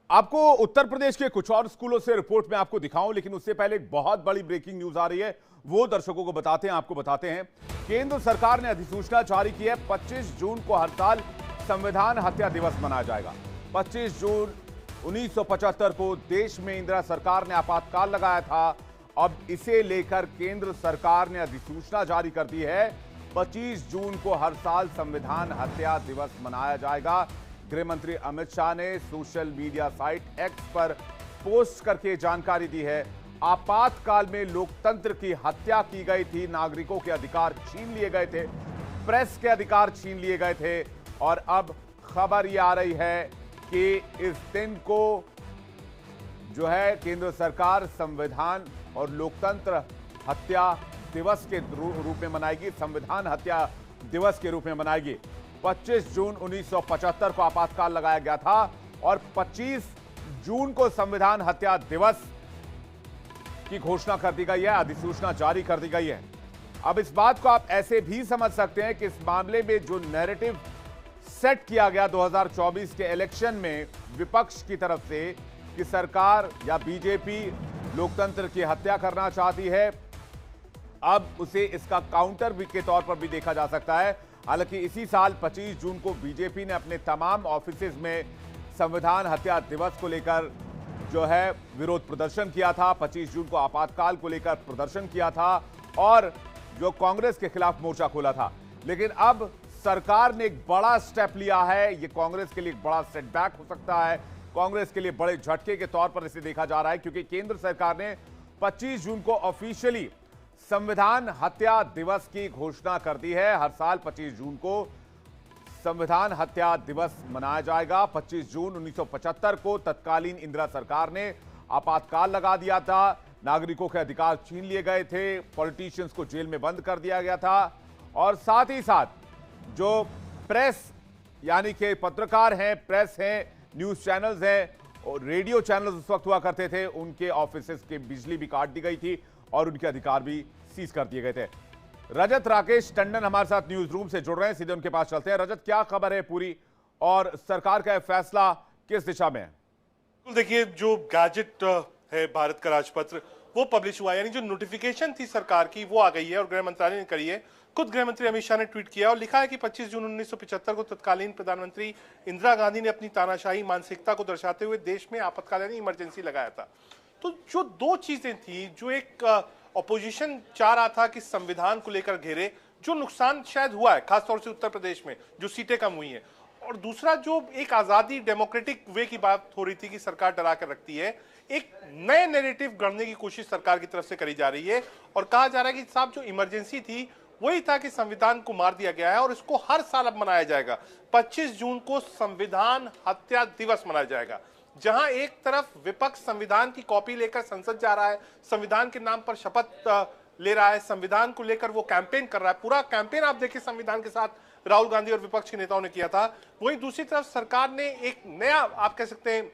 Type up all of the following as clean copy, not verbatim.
आपको उत्तर प्रदेश के कुछ और स्कूलों से रिपोर्ट में आपको दिखाऊं, लेकिन उससे पहले एक बहुत बड़ी ब्रेकिंग न्यूज आ रही है, वो दर्शकों को बताते हैं, आपको बताते हैं। केंद्र सरकार ने अधिसूचना जारी की है। 25 जून को हर साल संविधान हत्या दिवस मनाया जाएगा। 25 जून 1975 को देश में इंदिरा सरकार ने आपातकाल लगाया था। अब इसे लेकर केंद्र सरकार ने अधिसूचना जारी कर दी है। 25 जून को हर साल संविधान हत्या दिवस मनाया जाएगा। गृह मंत्री अमित शाह ने सोशल मीडिया साइट एक्स पर पोस्ट करके जानकारी दी है। आपातकाल में लोकतंत्र की हत्या की गई थी, नागरिकों के अधिकार छीन लिए गए थे, प्रेस के अधिकार छीन लिए गए थे, और अब खबर ये आ रही है कि इस दिन को जो है केंद्र सरकार संविधान और लोकतंत्र हत्या दिवस के रूप में मनाएगी, संविधान हत्या दिवस के रूप में मनाएगी। 25 जून 1975 को आपातकाल लगाया गया था और 25 जून को संविधान हत्या दिवस की घोषणा कर दी गई है, अधिसूचना जारी कर दी गई है। अब इस बात को आप ऐसे भी समझ सकते हैं कि इस मामले में जो नैरेटिव सेट किया गया 2024 के इलेक्शन में विपक्ष की तरफ से कि सरकार या बीजेपी लोकतंत्र की हत्या करना चाहती है, अब उसे इसका काउंटर के तौर पर भी देखा जा सकता है। हालांकि इसी साल 25 जून को बीजेपी ने अपने तमाम ऑफिसेज में संविधान हत्या दिवस को लेकर जो है विरोध प्रदर्शन किया था। 25 जून को आपातकाल को लेकर प्रदर्शन किया था और जो कांग्रेस के खिलाफ मोर्चा खोला था। लेकिन अब सरकार ने एक बड़ा स्टेप लिया है। यह कांग्रेस के लिए एक बड़ा सेटबैक हो सकता है, कांग्रेस के लिए बड़े झटके के तौर पर इसे देखा जा रहा है, क्योंकि केंद्र सरकार ने 25 जून को ऑफिशियली संविधान हत्या दिवस की घोषणा कर दी है। हर साल 25 जून को संविधान हत्या दिवस मनाया जाएगा। 25 जून 1975 को तत्कालीन इंदिरा सरकार ने आपातकाल लगा दिया था, नागरिकों के अधिकार छीन लिए गए थे, पॉलिटिशियंस को जेल में बंद कर दिया गया था, और साथ ही साथ जो प्रेस यानी कि पत्रकार हैं, प्रेस हैं, न्यूज चैनल्स हैं और रेडियो चैनल्स उस वक्त हुआ करते थे, उनके ऑफिसेस की बिजली भी काट दी गई थी और उनके अधिकार भी सीज कर दिए गए थे। रजत राकेश टंडन हमारे साथ न्यूज रूम से जुड़ रहे हैं, सीधे उनके पास चलते हैं। रजत, क्या खबर है पूरी और सरकार का फैसला किस दिशा में है? देखिए, जो गैजेट है भारत का राजपत्र वो पब्लिश हुआ, यानी जो नोटिफिकेशन थी सरकार की वो आ गई है और गृह मंत्रालय ने करी है। खुद गृह मंत्री अमित शाह ने ट्वीट किया और लिखा है कि 25 जून 1975 को तत्कालीन प्रधानमंत्री इंदिरा गांधी ने अपनी तानाशाही मानसिकता को दर्शाते हुए देश में आपातकाल यानी इमरजेंसी लगाया था। तो जो दो चीजें थी, जो एक ऑपोजिशन चाह रहा था कि संविधान को लेकर घेरे, जो नुकसान शायद हुआ है खासतौर से उत्तर प्रदेश में जो सीटें कम हुई हैं, और दूसरा जो एक आजादी डेमोक्रेटिक वे की बात हो रही थी कि सरकार डरा कर रखती है, एक नए नैरेटिव गढ़ने की कोशिश सरकार की तरफ से करी जा रही है और कहा जा रहा है कि साहब जो इमरजेंसी थी वही था कि संविधान को मार दिया गया है और इसको हर साल अब मनाया जाएगा। 25 जून को संविधान हत्या दिवस मनाया जाएगा, जहां एक तरफ विपक्ष संविधान की कॉपी लेकर संसद जा रहा है, संविधान के नाम पर शपथ ले रहा है, संविधान को लेकर वो कैंपेन कर रहा है। पूरा कैंपेन आप देखिए संविधान के साथ राहुल गांधी और विपक्ष के नेताओं ने किया था। वहीं दूसरी तरफ सरकार ने एक नया, आप कह सकते हैं,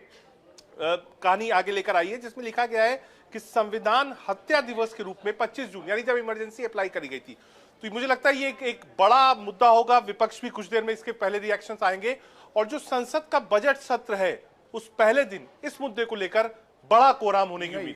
कहानी आगे लेकर आई है, जिसमें लिखा गया है कि संविधान हत्या दिवस के रूप में 25 जून यानी जब इमरजेंसी अप्लाई करी गई थी। तो मुझे लगता है ये एक बड़ा मुद्दा होगा। विपक्ष भी कुछ देर में इसके पहले रिएक्शंस आएंगे और जो संसद का बजट सत्र है उस पहले दिन इस मुद्दे को लेकर बड़ा कोराम होने की उम्मीद।